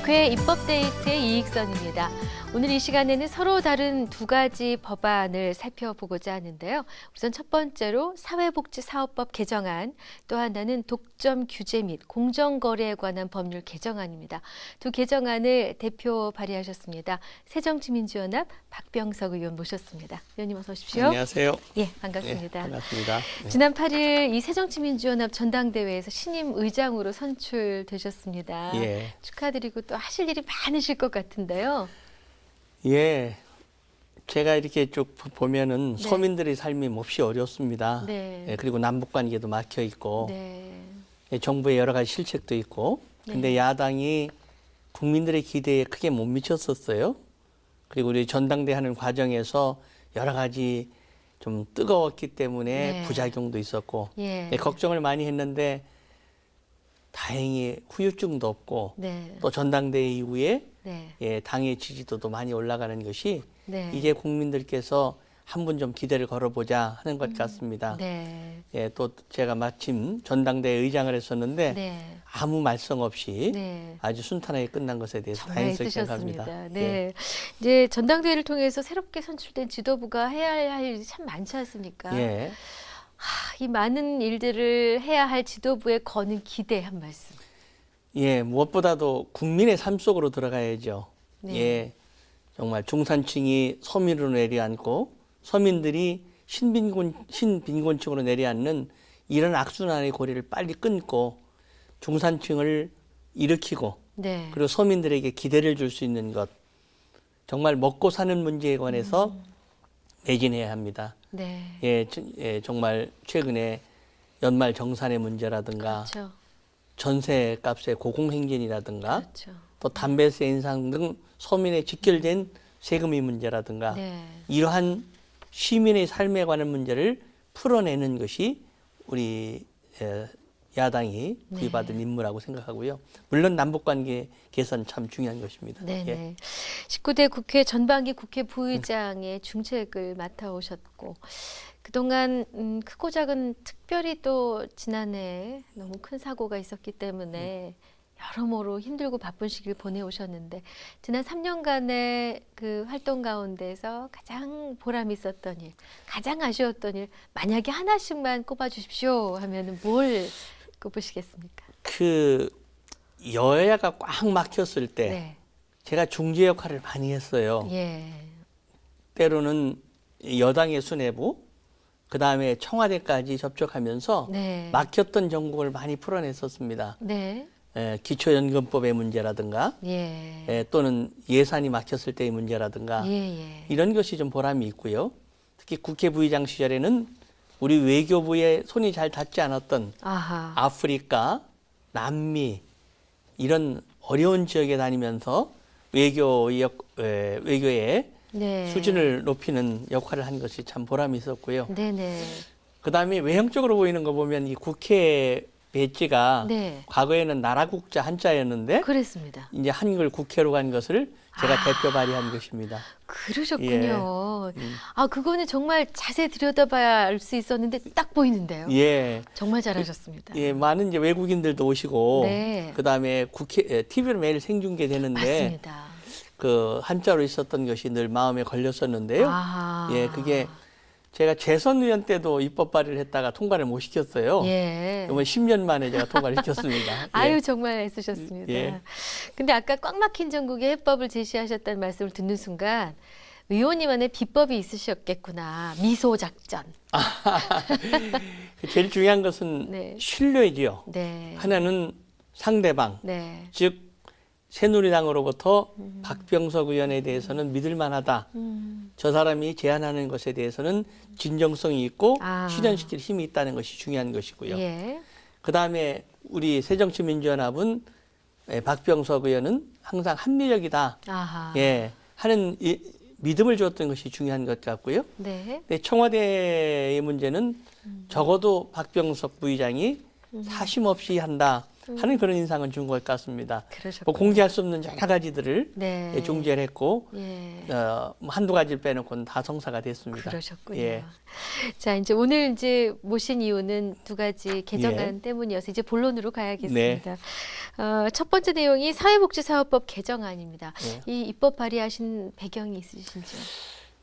국회 입법데이트의 이익선입니다. 오늘 이 시간에는 서로 다른 두 가지 법안을 살펴보고자 하는데요. 우선 첫 번째로 사회복지사업법 개정안, 또 하나는 독점 규제 및 공정거래에 관한 법률 개정안입니다. 두 개정안을 대표 발의하셨습니다. 새정치민주연합 박병석 의원 모셨습니다. 의원님 어서 오십시오. 안녕하세요. 예, 반갑습니다. 네, 반갑습니다. 네. 지난 8일 이 새정치민주연합 전당대회에서 신임 의장으로 선출되셨습니다. 예. 축하드리고 또 하실 일이 많으실 것 같은데요. 예. 제가 이렇게 쭉 보면은 네. 서민들의 삶이 몹시 어렵습니다. 네. 예, 그리고 남북 관계도 막혀 있고 네. 예, 정부의 여러 가지 실책도 있고 근데 네. 야당이 국민들의 기대에 크게 못 미쳤었어요. 그리고 우리 전당대 하는 과정에서 여러 가지 좀 뜨거웠기 때문에 네. 부작용도 있었고 예. 예, 걱정을 많이 했는데 다행히 후유증도 없고 네. 또 전당대회 이후에 네. 예, 당의 지지도도 많이 올라가는 것이 네. 이제 국민들께서 한 번 좀 기대를 걸어보자 하는 것 같습니다. 네. 예, 또 제가 마침 전당대회 의장을 했었는데 네. 아무 말썽 없이 네. 아주 순탄하게 끝난 것에 대해서 정말 다행스럽게 있으셨습니다. 생각합니다. 네. 예. 이제 전당대회를 통해서 새롭게 선출된 지도부가 해야 할 일이 참 많지 않습니까? 예. 이 많은 일들을 해야 할 지도부에 거는 기대 한 말씀. 예, 무엇보다도 국민의 삶 속으로 들어가야죠. 네. 예, 정말 중산층이 서민으로 내려앉고 서민들이 신빈곤층으로 내려앉는 이런 악순환의 고리를 빨리 끊고 중산층을 일으키고 네. 그리고 서민들에게 기대를 줄 수 있는 것, 정말 먹고 사는 문제에 관해서 매진해야 합니다. 네. 예, 정말 최근에 연말 정산의 문제라든가 그렇죠. 전세값의 고공행진이라든가 그렇죠. 또 담배세 인상 등 서민의 직결된 세금의 문제라든가 네. 이러한 시민의 삶에 관한 문제를 풀어내는 것이 우리 야당이 부여받은 임무라고 생각하고요. 물론 남북관계 개선 참 중요한 것입니다. 네네. 예. 19대 국회 전반기 국회 부의장의 중책을 맡아오셨고 그동안 크고 작은 특별히 또 지난해 너무 큰 사고가 있었기 때문에 여러모로 힘들고 바쁜 시기를 보내오셨는데 지난 3년간의 그 활동 가운데서 가장 보람 있었던 일, 가장 아쉬웠던 일 만약에 하나씩만 꼽아주십시오 하면은 뭘 꼽으시겠습니까? 그 여야가 꽉 막혔을 때 네. 제가 중재 역할을 많이 했어요. 예. 때로는 여당의 수뇌부, 그다음에 청와대까지 접촉하면서 네. 막혔던 전국을 많이 풀어냈었습니다. 네. 기초연금법의 문제라든가 예. 또는 예산이 막혔을 때의 문제라든가 예. 이런 것이 좀 보람이 있고요. 특히 국회 부의장 시절에는 우리 외교부에 손이 잘 닿지 않았던 아하. 아프리카, 남미 이런 어려운 지역에 다니면서 외교의 네. 수준을 높이는 역할을 한 것이 참 보람이 있었고요. 네네. 그다음에 외형적으로 보이는 거 보면 이 국회 배지가 네. 과거에는 나라국자 한자였는데 그랬습니다. 이제 한글 국회로 간 것을 제가 대표 발의한 것입니다. 그러셨군요. 아, 그거는 정말 자세히 들여다봐야 알 수 있었는데 딱 보이는데요. 예. 정말 잘하셨습니다. 예, 많은 이제 외국인들도 오시고 네. 그다음에 국회 TV로 매일 생중계되는데 맞습니다. 그 한자로 있었던 것이 늘 마음에 걸렸었는데요. 아하. 예, 그게 제가 재선 의원 때도 입법 발의를 했다가 통과를 못 시켰어요. 예. 정말 10년 만에 제가 통과를 시켰습니다. 예. 아유, 정말 애쓰셨습니다. 예. 근데 아까 꽉 막힌 전국에 해법을 제시하셨다는 말씀을 듣는 순간 의원님만의 비법이 있으셨겠구나. 미소 작전. 제일 중요한 것은 네. 신뢰지요. 네. 하나는 상대방, 네. 즉 새누리당으로부터 박병석 의원에 대해서는 믿을 만하다. 저 사람이 제안하는 것에 대해서는 진정성이 있고 아. 실현시킬 힘이 있다는 것이 중요한 것이고요. 예. 그다음에 우리 새정치민주연합은 박병석 의원은 항상 합리적이다. 아하. 예, 하는 믿음을 주었던 것이 중요한 것 같고요. 네. 근데 청와대의 문제는 적어도 박병석 부의장이 사심 없이 한다. 하는 그런 인상은 준 것 같습니다. 그러셨군요. 뭐 공개할 수 없는 여러 가지들을 네. 중재를 했고 예. 뭐 한두 가지를 빼놓고는 다 성사가 됐습니다. 그러셨군요. 예. 자, 이제 오늘 이제 모신 이유는 두 가지 개정안 때문이어서 이제 본론으로 가야겠습니다. 첫 번째 내용이 사회복지사업법 개정안입니다. 이 입법 발의하신 배경이 있으신지요?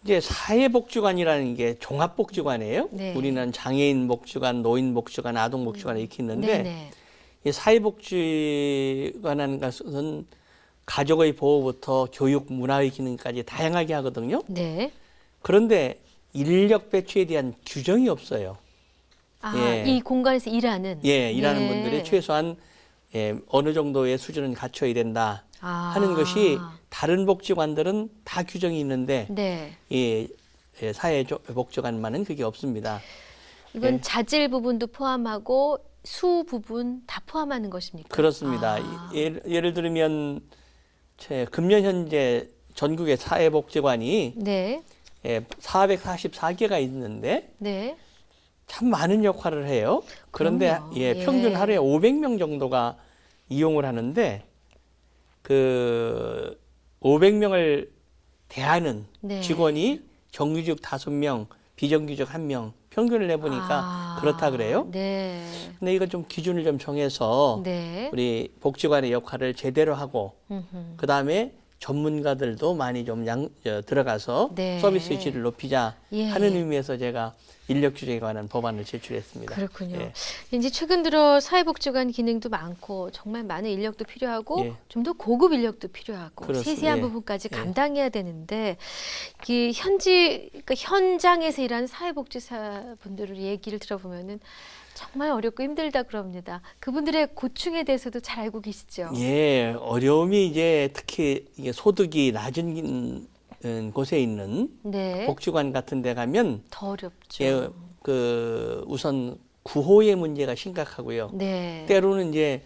이제 사회복지관이라는 게 종합복지관이에요. 네. 우리는 장애인 복지관, 노인 복지관, 아동 복지관 이렇게 있는데 네네. 이 사회복지관이라는 것은 가족의 보호부터 교육, 문화의 기능까지 다양하게 하거든요. 네. 그런데 인력 배치에 대한 규정이 없어요. 아, 예. 이 공간에서 일하는. 일하는 네. 분들이 최소한 어느 정도의 수준은 갖춰야 된다 하는 것이 다른 복지관들은 다 규정이 있는데 네. 사회복지관만은 그게 없습니다. 이건 예. 자질 부분도 포함하고 수 부분 다 포함하는 것입니까? 그렇습니다. 예를 들면 금년 현재 전국의 사회복지관이 네. 444개가 있는데 네. 참 많은 역할을 해요. 그런데 그럼요. 예. 평균 하루에 500명 정도가 이용을 하는데 그 500명을 대하는 네. 직원이 정규직 5명, 비정규직 1명 평균을 내보니까 그렇다 그래요. 네. 근데 이거 좀 기준을 좀 정해서 네. 우리 복지관의 역할을 제대로 하고 그 다음에 전문가들도 많이 좀 들어가서 네. 서비스의 질을 높이자 예, 하는 예. 의미에서 제가 인력 규제에 관한 법안을 제출했습니다. 그렇군요. 예. 이제 최근 들어 사회복지관 기능도 많고 정말 많은 인력도 필요하고 예. 좀 더 고급 인력도 필요하고 그렇습니다. 세세한 예. 부분까지 예. 감당해야 되는데 이 그러니까 현장에서 일하는 사회복지사 분들을 얘기를 들어보면은 정말 어렵고 힘들다 그럽니다. 그분들의 고충에 대해서도 잘 알고 계시죠? 예, 어려움이 이제 특히 이게 소득이 낮은 곳에 있는 네. 복지관 같은 데 가면 더 어렵죠. 우선 구호의 문제가 심각하고요. 네. 때로는 이제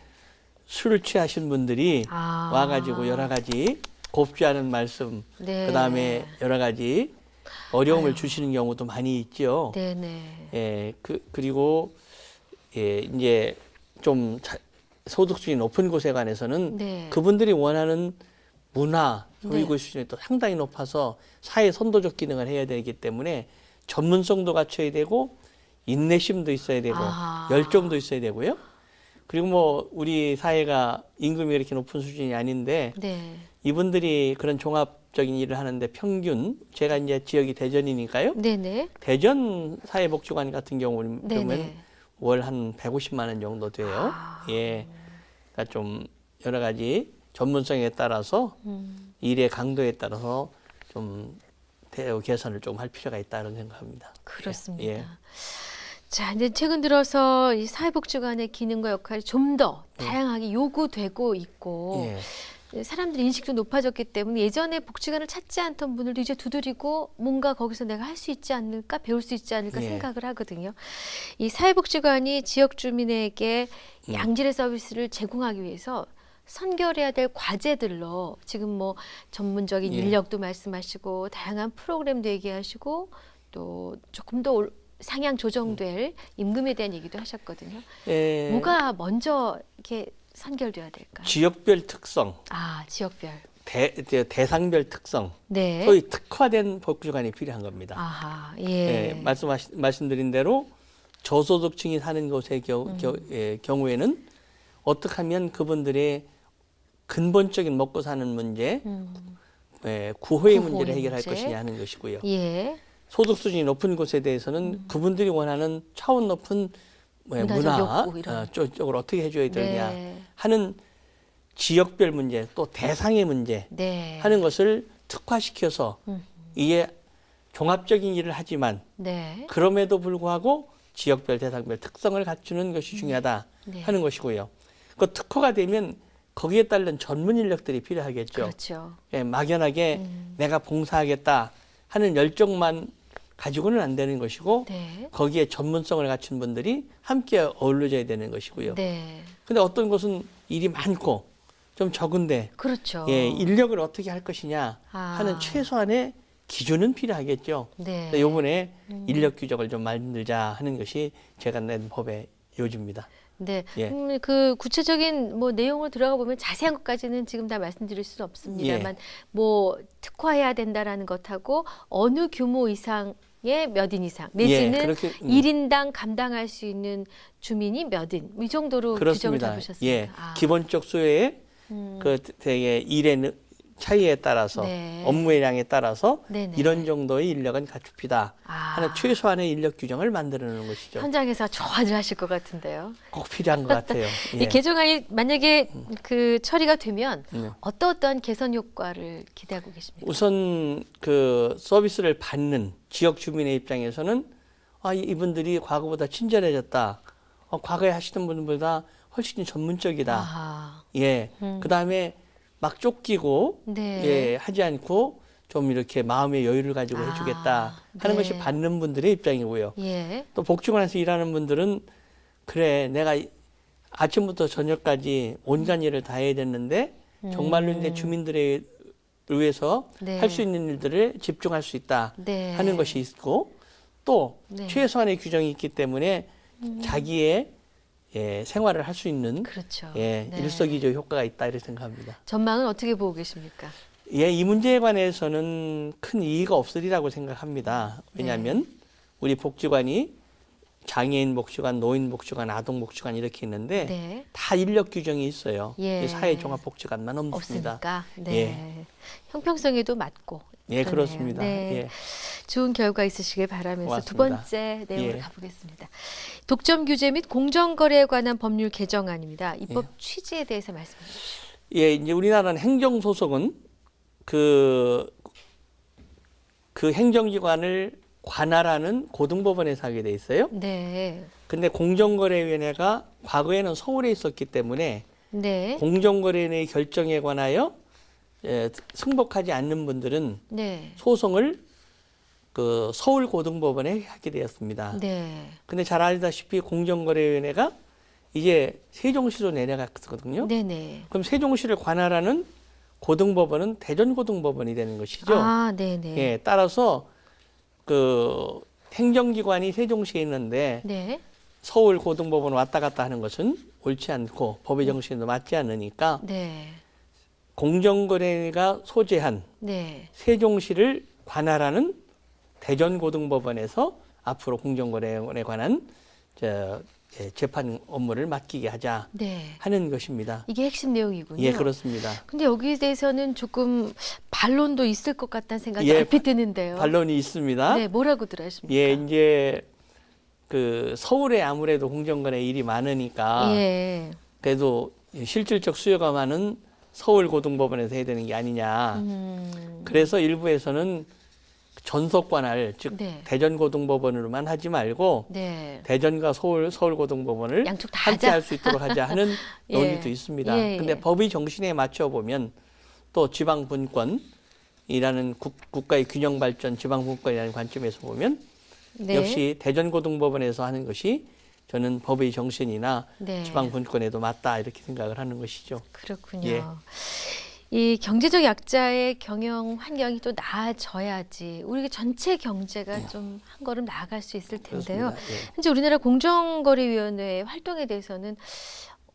술 취하신 분들이 와가지고 여러 가지 곱지 않은 말씀, 네. 그 다음에 여러 가지 어려움을 아유. 주시는 경우도 많이 있죠. 네네. 그리고 이제 좀 소득 수준이 높은 곳에 관해서는 네. 그분들이 원하는 문화, 교육의 네. 수준이 또 상당히 높아서 사회 선도적 기능을 해야 되기 때문에 전문성도 갖춰야 되고 인내심도 있어야 되고 열정도 있어야 되고요. 그리고 뭐 우리 사회가 임금이 이렇게 높은 수준이 아닌데 네. 이분들이 그런 종합적인 일을 하는데 평균 제가 이제 지역이 대전이니까요. 네네. 대전 사회복지관 같은 경우는 네네. 그러면 월 한 150만 원 정도 돼요. 예. 그러니까 좀 여러 가지 전문성에 따라서 일의 강도에 따라서 좀 대우 개선을 좀 할 필요가 있다는 생각합니다. 그렇습니다. 예. 자, 이제 최근 들어서 이 사회복지관의 기능과 역할이 좀 더 다양하게 요구되고 있고 사람들의 인식도 높아졌기 때문에 예전에 복지관을 찾지 않던 분들도 이제 두드리고 뭔가 거기서 내가 할 수 있지 않을까, 배울 수 있지 않을까 생각을 하거든요. 이 사회복지관이 지역 주민에게 양질의 서비스를 제공하기 위해서 선결해야 될 과제들로 지금 뭐 전문적인 인력도 말씀하시고 다양한 프로그램도 얘기하시고 또 조금 더 상향 조정될 임금에 대한 얘기도 하셨거든요. 뭐가 먼저 이렇게 선결돼야 될까요? 지역별 특성, 지역별. 대상별 특성, 네. 소위 특화된 복지관이 필요한 겁니다. 아하, 예. 말씀드린 대로 저소득층이 사는 곳의 경우에는 어떻게 하면 그분들의 근본적인 먹고 사는 문제, 구호의 문제를 해결할 것이냐 하는 것이고요. 예. 소득 수준이 높은 곳에 대해서는 그분들이 원하는 차원 높은 문화 쪽으로 어떻게 해줘야 되느냐 하는 지역별 문제 또 대상의 문제 하는 것을 특화시켜서 이게 종합적인 일을 하지만 그럼에도 불구하고 지역별 대상별 특성을 갖추는 것이 중요하다 하는 것이고요. 그 특화가 되면 거기에 따른 전문 인력들이 필요하겠죠. 그렇죠. 막연하게 내가 봉사하겠다 하는 열정만 가지고는 안 되는 것이고 거기에 전문성을 갖춘 분들이 함께 어우러져야 되는 것이고요. 근데 어떤 곳은 일이 많고 좀 적은데 그렇죠. 인력을 어떻게 할 것이냐 하는 최소한의 기준은 필요하겠죠. 이번에 인력 규정을 좀 만들자 하는 것이 제가 낸 법의 요지입니다. 네, 예. 그 구체적인 뭐 내용을 들어가 보면 자세한 것까지는 지금 다 말씀드릴 수는 없습니다만, 뭐 특화해야 된다라는 것하고 어느 규모 이상의 몇 인 이상 내지는 그렇게, 1인당 감당할 수 있는 주민이 몇 인, 이 정도로 규정을 그렇습니다. 잡으셨습니까? 예, 기본적 수요의 그 되게 일의 차이에 따라서 네. 업무의 양에 따라서 네네. 이런 정도의 인력은 갖춥니다 하는 최소한의 인력 규정을 만들어 놓는 것이죠. 현장에서 좋아들 하실 것 같은데요. 꼭 필요한 것 같아요. 이 개정안이 만약에 그 처리가 되면 네. 어떠한 개선 효과를 기대하고 계십니까? 우선 그 서비스를 받는 지역 주민의 입장에서는 이분들이 과거보다 친절해졌다. 과거에 하시던 분들보다 훨씬 전문적이다. 아하. 예. 그다음에 막 쫓기고 네. 예, 하지 않고 좀 이렇게 마음의 여유를 가지고 해주겠다 하는 네. 것이 받는 분들의 입장이고요. 예. 또 복지관에서 일하는 분들은 그래 내가 아침부터 저녁까지 온갖 일을 다 해야 됐는데 정말로 이제 주민들에 의해서 네. 할 수 있는 일들을 집중할 수 있다 네. 하는 것이 있고 또 네. 최소한의 규정이 있기 때문에 자기의 생활을 할 수 있는 그렇죠. 네. 일석이조 효과가 있다 이렇게 생각합니다. 전망은 어떻게 보고 계십니까? 이 문제에 관해서는 큰 이의가 없으리라고 생각합니다. 왜냐하면 우리 복지관이 장애인 복지관, 노인 복지관, 아동 복지관 이렇게 있는데 네. 다 인력 규정이 있어요. 예. 사회종합복지관만 없습니다. 없으니까. 네. 형평성에도 맞고. 예, 그러네요. 그렇습니다. 네. 예. 좋은 결과 있으시길 바라면서 두 고맙습니다. 번째 내용으로 예. 가보겠습니다. 독점 규제 및 공정거래에 관한 법률 개정안입니다. 입법 취지에 대해서 말씀해 주십시오. 예, 이제 우리나라는 행정소송은 그 행정기관을 관할하는 고등법원에서 하게 돼 있어요. 네. 근데 공정거래위원회가 과거에는 서울에 있었기 때문에 네. 공정거래위원회의 결정에 관하여 승복하지 않는 분들은 네. 소송을 그 서울 고등법원에 하게 되었습니다. 네. 근데 잘 알다시피 공정거래위원회가 이제 세종시로 내려갔거든요. 네네. 그럼 세종시를 관할하는 고등법원은 대전고등법원이 되는 것이죠. 아, 네네. 예, 따라서 그 행정기관이 세종시에 있는데 네. 서울 고등법원 왔다 갔다 하는 것은 옳지 않고 법의 정신에도 맞지 않으니까 네. 공정거래가 소재한 네. 세종시를 관할하는 대전고등법원에서 앞으로 공정거래에 관한 재판 업무를 맡기게 하자 네. 하는 것입니다. 이게 핵심 내용이군요. 예, 그렇습니다. 근데 여기에 대해서는 조금 반론도 있을 것 같다는 생각이 예, 얼핏 드는데요. 반론이 있습니다. 네, 뭐라고들 하십니까? 예, 이제 그 서울에 아무래도 공정거래 일이 많으니까 예. 그래도 실질적 수요가 많은 서울 고등법원에서 해야 되는 게 아니냐. 그래서 일부에서는 전속관할 즉 네. 대전고등법원으로만 하지 말고 네. 대전과 서울고등법원을 양쪽 다 함께 하자. 할 수 있도록 하자 하는 예. 논의도 있습니다. 예, 근데 예. 법의 정신에 맞춰 보면 또 지방분권이라는 국가의 균형 발전 지방분권이라는 관점에서 보면 네. 역시 대전고등법원에서 하는 것이 저는 법의 정신이나 네. 지방분권에도 맞다 이렇게 생각을 하는 것이죠. 그렇군요. 예. 이 경제적 약자의 경영 환경이 또 나아져야지 우리 전체 경제가 좀 한 걸음 나아갈 수 있을 텐데요. 그렇습니다. 예. 현재 우리나라 공정거래위원회 활동에 대해서는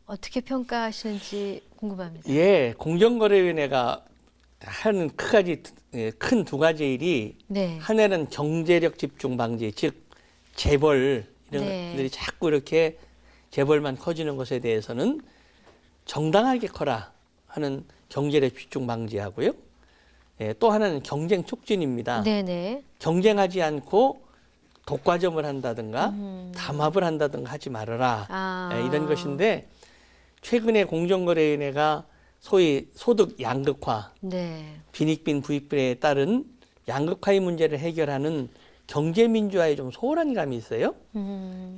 어떻게 평가하시는지 궁금합니다. 예, 공정거래위원회가 하는 큰 두 가지 일이 네. 하나는 경제력 집중 방지, 즉 재벌 이런 네. 것들이 자꾸 이렇게 재벌만 커지는 것에 대해서는 정당하게 커라 하는 경제력 집중 방지하고요. 예, 또 하나는 경쟁 촉진입니다. 네네. 경쟁하지 않고 독과점을 한다든가 담합을 한다든가 하지 말아라. 아. 예, 이런 것인데 최근에 공정거래위원회가 소위 소득 양극화, 네. 빈익빈 부익빈에 따른 양극화의 문제를 해결하는 경제민주화에 좀 소홀한 감이 있어요.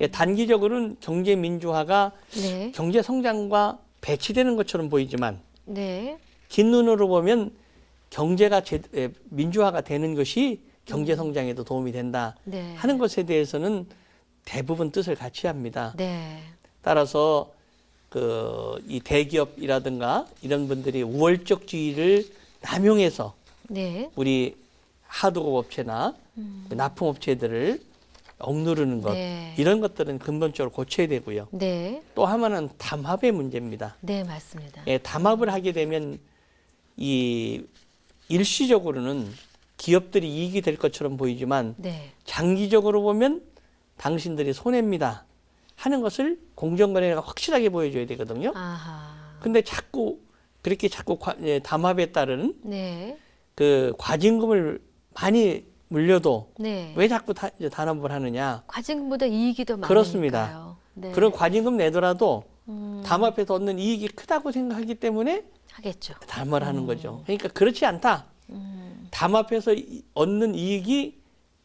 예, 단기적으로는 경제민주화가 네. 경제성장과 배치되는 것처럼 보이지만 네. 긴 눈으로 보면 경제가 민주화가 되는 것이 경제성장에도 도움이 된다 네. 하는 것에 대해서는 대부분 뜻을 같이 합니다. 네. 따라서 이 대기업이라든가 이런 분들이 우월적주의를 남용해서 네. 우리 하도급 업체나 납품업체들을 억누르는 것 네. 이런 것들은 근본적으로 고쳐야 되고요. 네. 또 하나는 담합의 문제입니다. 네, 맞습니다. 예, 담합을 하게 되면 이 일시적으로는 기업들이 이익이 될 것처럼 보이지만 네. 장기적으로 보면 당신들이 손해입니다 하는 것을 공정거래가 확실하게 보여줘야 되거든요. 아하. 근데 자꾸 그렇게 담합에 따른 네. 그 과징금을 많이 물려도 네. 왜 자꾸 단합을 하느냐. 과징금보다 이익이 더 많으니까요. 그렇습니다. 네. 그런 과징금 내더라도 담합에서 얻는 이익이 크다고 생각하기 때문에 하겠죠. 담합을 하는 거죠. 그러니까 그렇지 않다. 담합해서 얻는 이익이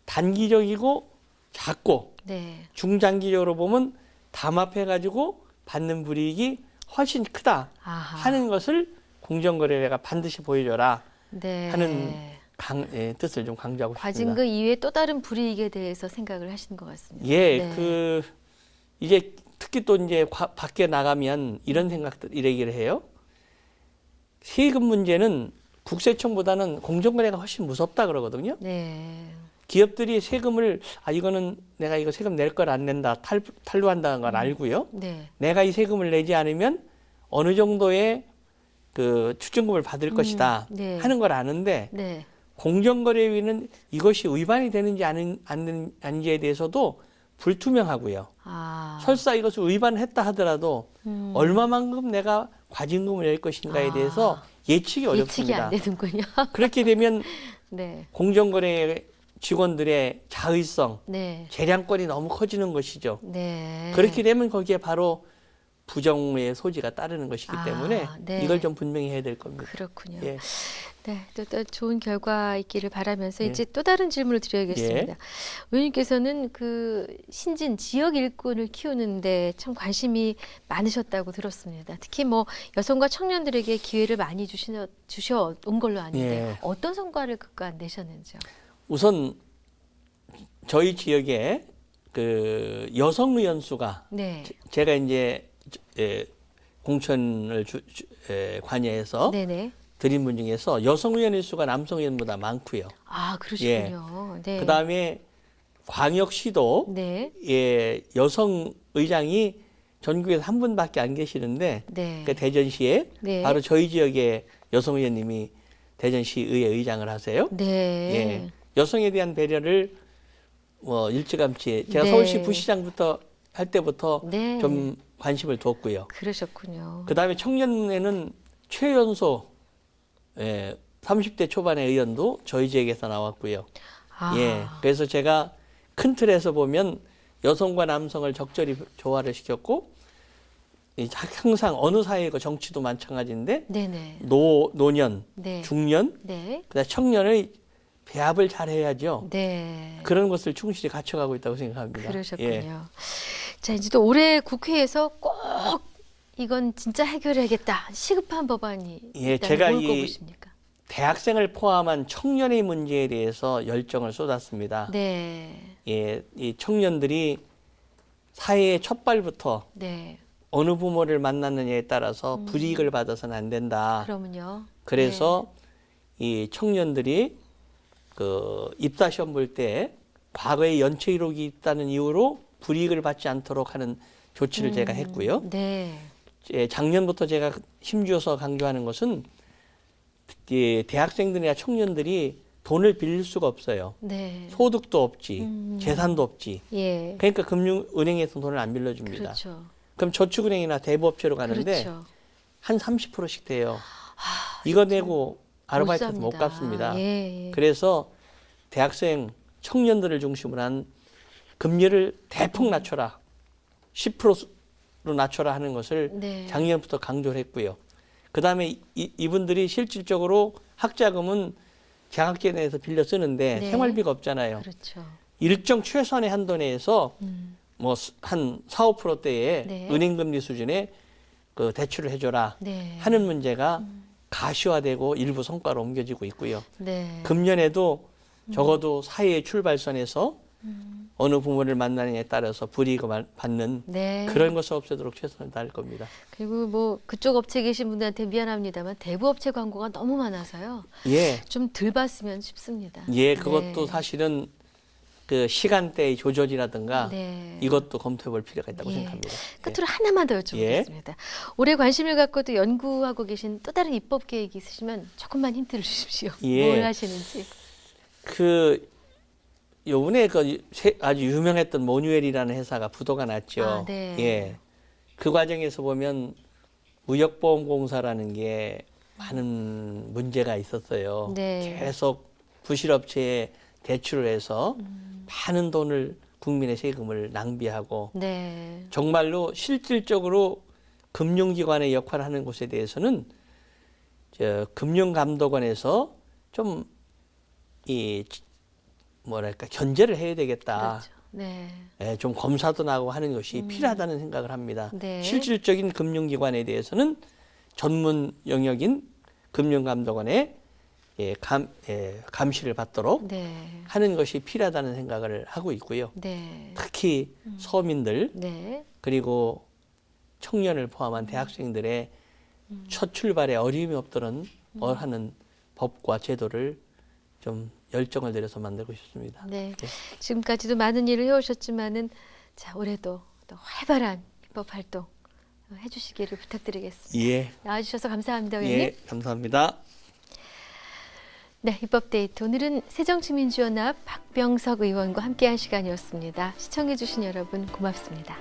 단기적이고 작고 네. 중장기적으로 보면 담합해가지고 받는 불이익이 훨씬 크다 아하. 하는 것을 공정거래회가 반드시 보여줘라 네. 하는 뜻을 좀 강조하고 싶습니다. 과징금 이외에 또 다른 불이익에 대해서 생각을 하시는 것 같습니다. 예, 네. 이제 특히 또 이제 밖에 나가면 이런 생각들 이래기를 해요. 세금 문제는 국세청보다는 공정거래가 훨씬 무섭다 그러거든요. 네. 기업들이 세금을 이거는 내가 이거 세금 낼 걸 안 낸다 탄로한다는 걸 알고요. 네. 내가 이 세금을 내지 않으면 어느 정도의 그 추징금을 받을 것이다 네. 하는 걸 아는데 네. 공정거래위는 이것이 위반이 되는지 아닌지에 대해서도 불투명하고요. 아. 설사 이것을 위반했다 하더라도 얼마만큼 내가 과징금을 낼 것인가에 대해서 예측이 예측이 어렵습니다. 안 되는군요. 그렇게 되면 네. 공정거래 직원들의 자의성, 네. 재량권이 너무 커지는 것이죠. 네. 그렇게 되면 거기에 바로 부정의 소지가 따르는 것이기 때문에 네. 이걸 좀 분명히 해야 될 겁니다. 그렇군요. 예. 네, 또 좋은 결과 있기를 바라면서 예. 이제 또 다른 질문을 드려야겠습니다. 의원님께서는 그 신진 지역 일꾼을 키우는데 참 관심이 많으셨다고 들었습니다. 특히 뭐 여성과 청년들에게 기회를 많이 주셔 온 걸로 아는데 예. 어떤 성과를 그간 내셨는지요? 우선 저희 지역에 그 여성 의원 수가 네, 제가 이제 공천을 관여해서 네네. 드린 분 중에서 여성 의원의 수가 남성 의원보다 많고요. 아, 그러시군요. 네. 그 다음에 광역시도 네, 여성 의장이 전국에서 한 분밖에 안 계시는데 네, 그 대전시에 네. 바로 저희 지역의 여성 의원님이 대전시 의회 의장을 하세요. 네, 예, 여성에 대한 배려를 뭐 일찌감치 제가 네. 서울시 부시장부터 할 때부터 네. 좀 관심을 뒀고요. 그러셨군요. 그 다음에 청년에는 최연소 30대 초반의 의원도 저희 지역에서 나왔고요. 아, 예, 그래서 제가 큰 틀에서 보면 여성과 남성을 적절히 조화를 시켰고 항상 어느 사회고 정치도 마찬가지인데 네네, 노년, 네, 중년, 네, 그다음 청년의 배합을 잘 해야죠. 네. 그런 것을 충실히 갖춰가고 있다고 생각합니다. 그러셨군요. 예. 자, 이제 또 올해 국회에서 꼭 이건 진짜 해결해야겠다. 시급한 법안이 예, 있다면 제가 뭘 이 꼽으십니까? 대학생을 포함한 청년의 문제에 대해서 열정을 쏟았습니다. 네, 예, 이 청년들이 사회의 첫발부터 네. 어느 부모를 만났느냐에 따라서 불이익을 받아서는 안 된다. 그러면요. 그래서 이 청년들이 그 입사 시험 볼 때 과거에 연체 기록이 있다는 이유로 불이익을 받지 않도록 하는 조치를 제가 했고요. 네, 작년부터 제가 힘주어서 강조하는 것은 대학생들이나 청년들이 돈을 빌릴 수가 없어요. 네. 소득도 없지, 재산도 없지. 예. 그러니까 금융은행에서 돈을 안 빌려줍니다. 그렇죠. 그럼 저축은행이나 대부업체로 가는데 그렇죠. 한 30%씩 돼요. 이거 내고 아르바이트도 못 삽니다. 갚습니다. 예, 예. 그래서 대학생 청년들을 중심으로 한 금리를 대폭 낮춰라. 10%로 낮춰라 하는 것을 네. 작년부터 강조를 했고요. 그다음에 이분들이 실질적으로 학자금은 장학재 내에서 빌려 쓰는데 네. 생활비가 없잖아요. 그렇죠. 일정 최소한의 한도 내에서 뭐 한 4, 5%대의 네. 은행금리 수준의 그 대출을 해줘라 네. 하는 문제가 가시화되고 일부 성과로 옮겨지고 있고요. 네. 금년에도 적어도 사회의 출발선에서 어느 부모를 만나느냐에 따라서 불이익을 받는 네. 그런 것을 없애도록 최선을 다할 겁니다. 그리고 뭐 그쪽 업체 계신 분들한테 미안합니다만 대부 업체 광고가 너무 많아서요. 예, 좀 덜 봤으면 싶습니다. 예, 그것도 네. 사실은 그 시간대의 조절이라든가 네. 이것도 검토해 볼 필요가 있다고 예. 생각합니다. 끝으로 하나만 더 여쭤보겠습니다. 올해 관심을 갖고도 연구하고 계신 또 다른 입법 계획이 있으시면 조금만 힌트를 주십시오. 예. 뭘 하시는지. 그 요번에 아주 유명했던 모뉴엘이라는 회사가 부도가 났죠. 아, 네. 예. 그 과정에서 보면 무역보험공사라는 게 많은 문제가 있었어요. 네. 계속 부실업체에 대출을 해서 많은 돈을 국민의 세금을 낭비하고 네. 정말로 실질적으로 금융기관의 역할을 하는 곳에 대해서는 금융감독원에서 좀 뭐랄까 견제를 해야 되겠다. 그렇죠. 네. 예, 좀 검사도 나고 하는 것이 필요하다는 생각을 합니다. 네. 실질적인 금융기관에 대해서는 전문 영역인 금융감독원의 감시를 받도록 네. 하는 것이 필요하다는 생각을 하고 있고요. 네. 특히 서민들 네. 그리고 청년을 포함한 대학생들의 첫 출발에 어려움이 없도록 하는 법과 제도를 좀 열정을 들여서 만들고 싶습니다. 네. 네. 지금까지도 많은 일을 해오셨지만은 자 올해도 또 활발한 입법 활동 해주시기를 부탁드리겠습니다. 예, 나와주셔서 감사합니다, 의원님. 예, 감사합니다. 네, 입법데이트 오늘은 새정치민주연합 박병석 의원과 함께한 시간이었습니다. 시청해주신 여러분 고맙습니다.